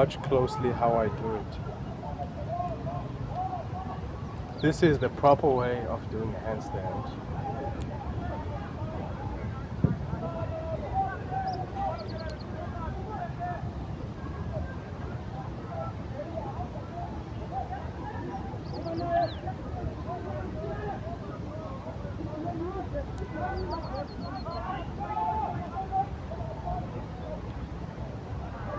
Watch closely how I do it. This is the proper way of doing a handstand.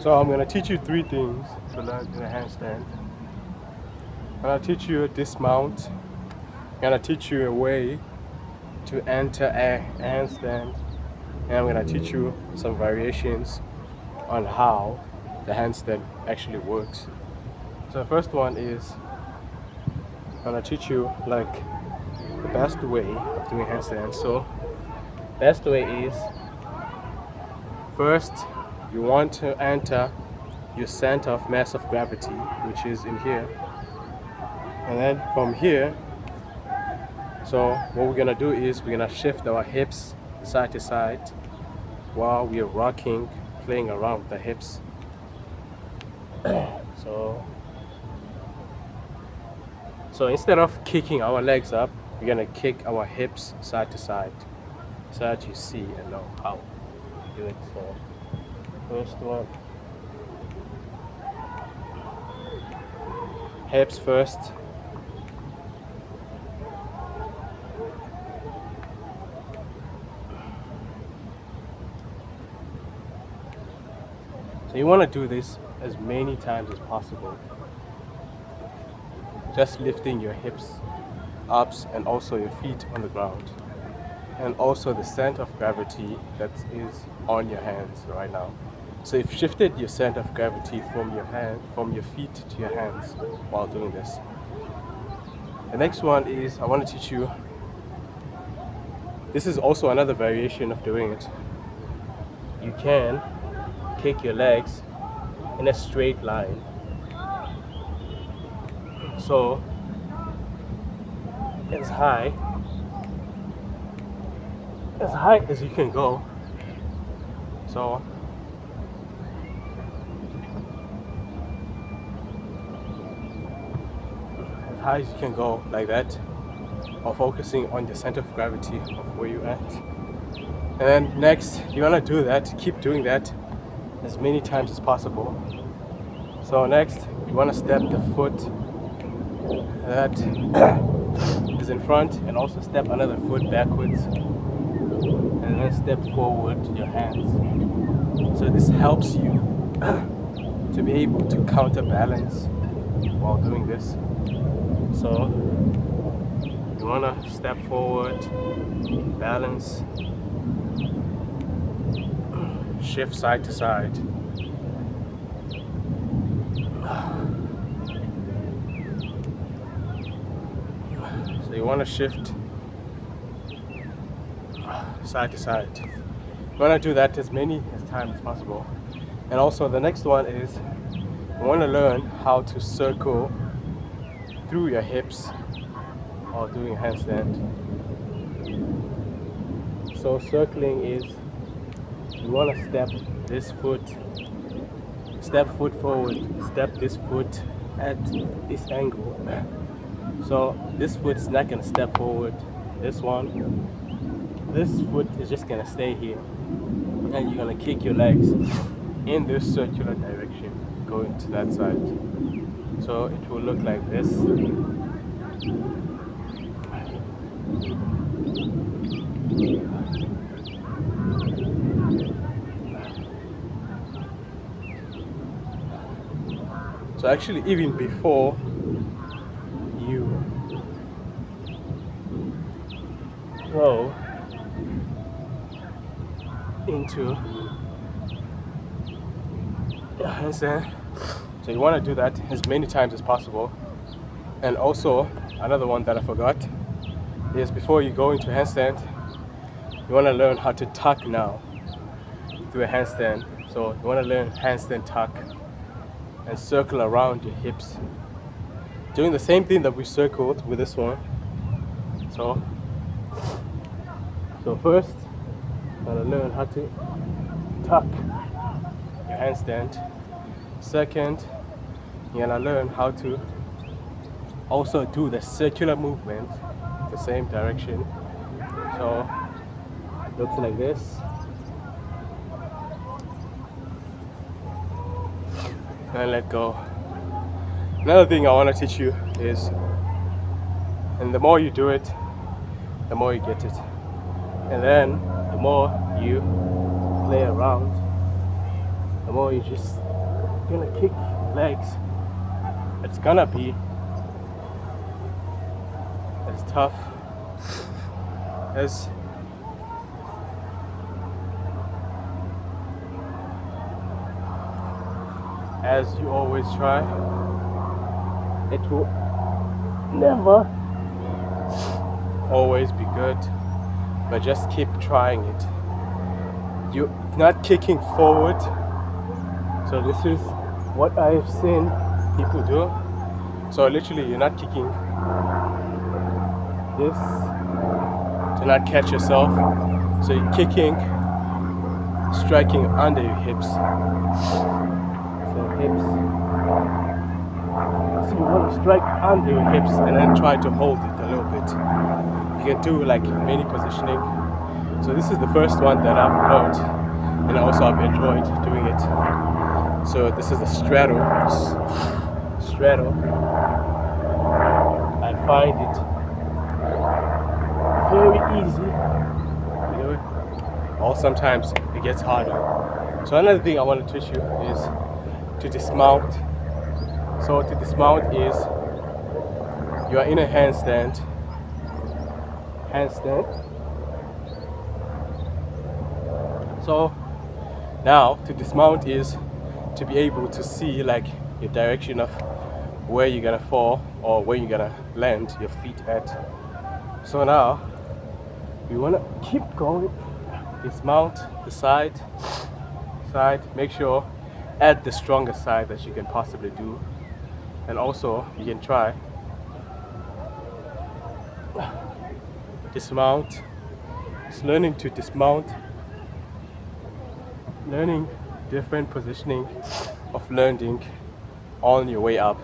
So I'm going to teach you 3 things to learn in a handstand. I'm going to teach you a dismount. I'm going to teach you a way to enter a handstand. And I'm going to teach you some variations on how the handstand actually works. So the first one is I'm going to teach you like the best way of doing handstand. So best way is first you want to enter your center of mass of gravity, which is in here, and then from here, so what we're gonna do is we're gonna shift our hips side to side while we are rocking, playing around with the hips. So instead of kicking our legs up, we're gonna kick our hips side to side so that you see and know how to do it. So first one, hips first. So you want to do this as many times as possible. Just lifting your hips up and also your feet on the ground. And also the center of gravity that is on your hands right now. So you've shifted your center of gravity from your feet to your hands while doing this. The next one is I want to teach you. This is also another variation of doing it. You can kick your legs in a straight line. So as high as you can go. So as high as you can go like that, or focusing on the center of gravity of where you're at. And then next, you want to do that, keep doing that as many times as possible. So next, you want to step the foot that is in front and also step another foot backwards and then step forward your hands. So this helps you to be able to counterbalance while doing this. So you want to step forward, balance, shift side to side. So you want to shift side to side. You want to do that as many times as possible. And also the next one is you want to learn how to circle through your hips while doing a handstand. So circling is you want to step foot forward, step this foot at this angle. So this foot's not going to step forward. This foot is just going to stay here. And you're going to kick your legs in this circular direction, going to that side. So it will look like this. So actually, even before you go into your handstand, so you want to do that as many times as possible. And also another one that I forgot is before you go into handstand, you want to learn how to tuck now through a handstand. So you want to learn handstand tuck and circle around your hips, doing the same thing that we circled with this one. So first, you want to learn how to tuck your handstand, Second, you're gonna learn how to also do the circular movement the same direction. So it looks like this. And let go. Another thing I want to teach you is, and the more you do it, the more you get it. And then the more you play around, the more you just gonna kick legs. It's gonna be as tough as you always try. It will never always be good, but just keep trying it. You're not kicking forward. So this is what I've seen people do. So literally you're not kicking this to not catch yourself. So you're kicking, striking under your hips. So hips. So you want to strike under your hips and then try to hold it a little bit. You can do like mini positioning. So this is the first one that I've learned, and also I've enjoyed doing it. So this is a straddle. I find it very easy to do it. Or sometimes it gets harder. So another thing I want to teach you is to dismount. So to dismount is you are in a handstand. So now to dismount is to be able to see like your direction of where you're gonna fall or where you're gonna land your feet at. So now you wanna keep going, dismount the side, make sure add the strongest side that you can possibly do. And also you can try dismount. It's learning to dismount, learning different positioning of landing on your way up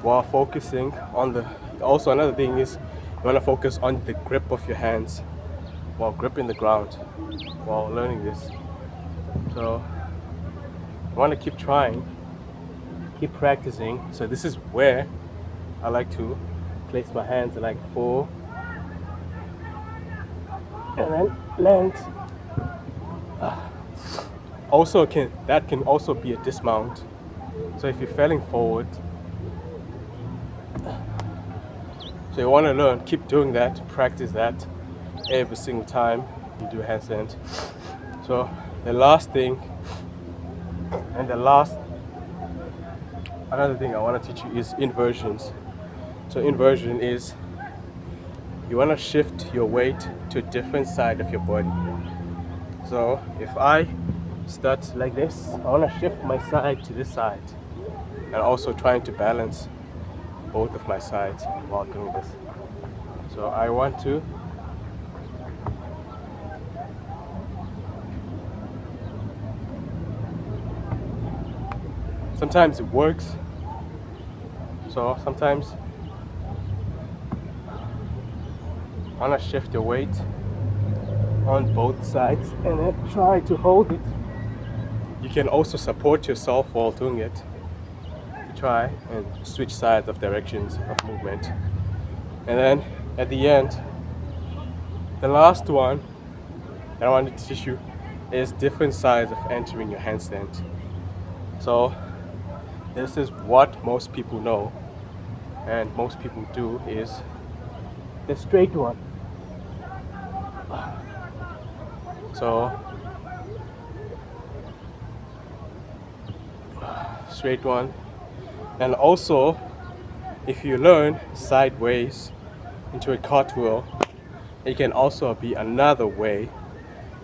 while focusing on the, also another thing is you want to focus on the grip of your hands while gripping the ground while learning this. So you want to keep trying, keep practicing. So this is where I like to place my hands like 4 and then land. Also that can also be a dismount. So if you're falling forward, so you want to learn, keep doing that, practice that every single time you do a handstand. So the last thing, and another thing I want to teach you is inversions. So inversion is you want to shift your weight to a different side of your body. So if I start like this, I want to shift my side to this side, and also trying to balance both of my sides while doing this. So I want to sometimes it works. So sometimes I want to shift your weight on both sides and then try to hold it. You can also support yourself while doing it. Try and switch sides of directions of movement. And then at the end, the last one that I wanted to teach you is different sides of entering your handstand. So this is what most people know and most people do is the straight one. So straight one. And also if you learn sideways into a cartwheel, it can also be another way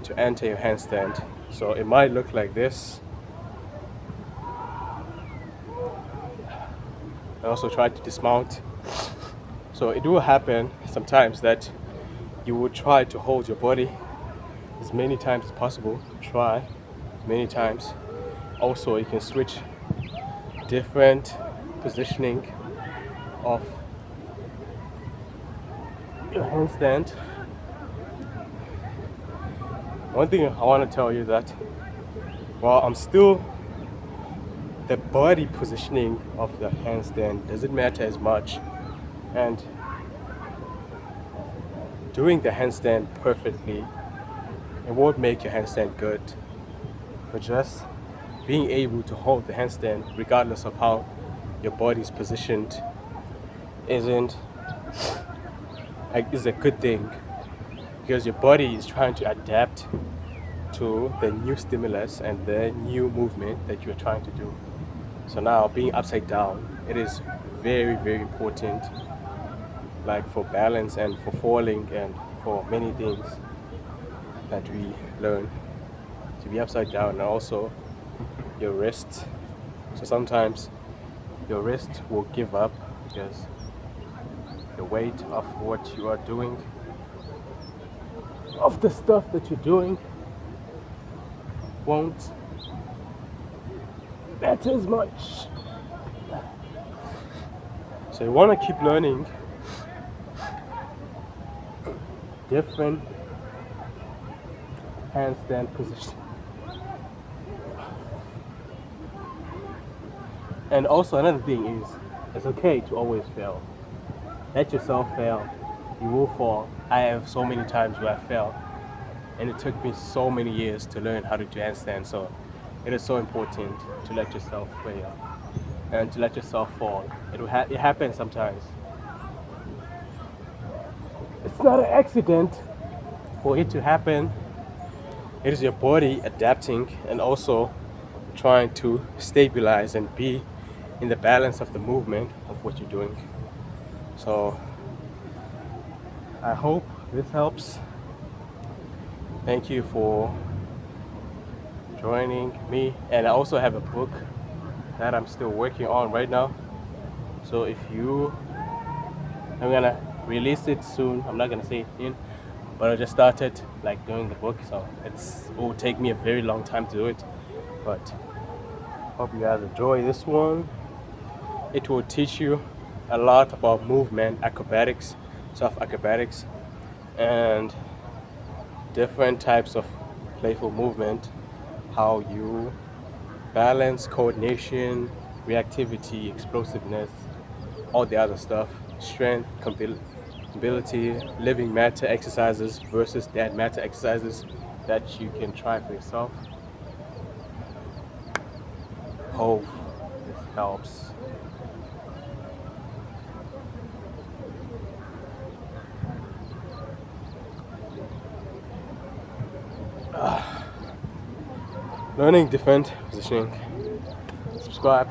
to enter your handstand. So it might look like this. And also try to dismount. So it will happen sometimes that you will try to hold your body as many times as possible. Try many times. Also you can switch different positioning of your handstand. One thing I want to tell you that while I'm still the body positioning of the handstand doesn't matter as much, and doing the handstand perfectly, it won't make your handstand good, but just being able to hold the handstand regardless of how your body's positioned isn't like is a good thing, because your body is trying to adapt to the new stimulus and the new movement that you're trying to do. So now being upside down, it is very, very important, like for balance and for falling and for many things that we learn to be upside down. And also your wrist. So sometimes your wrist will give up because the weight of what you are doing, of the stuff that you're doing, won't matter as much. So you want to keep learning different handstand positions. And also another thing is, it's okay to always fail. Let yourself fail. You will fall. I have so many times where I fell, and it took me so many years to learn how to do handstand. So it is so important to let yourself fail and to let yourself fall. It happens sometimes. It's not an accident for it to happen. It is your body adapting and also trying to stabilize and be in the balance of the movement of what you're doing. So I hope this helps. Thank you for joining me. And I also have a book that I'm still working on right now. So I'm gonna release it soon. I'm not gonna say it in, but I just started like doing the book, so it will take me a very long time to do it. But hope you guys enjoy this one. It will teach you a lot about movement, acrobatics, soft acrobatics, and different types of playful movement, how you balance coordination, reactivity, explosiveness, all the other stuff, strength, ability, living matter exercises versus dead matter exercises that you can try for yourself. Hope this helps. Learning different positioning. Subscribe.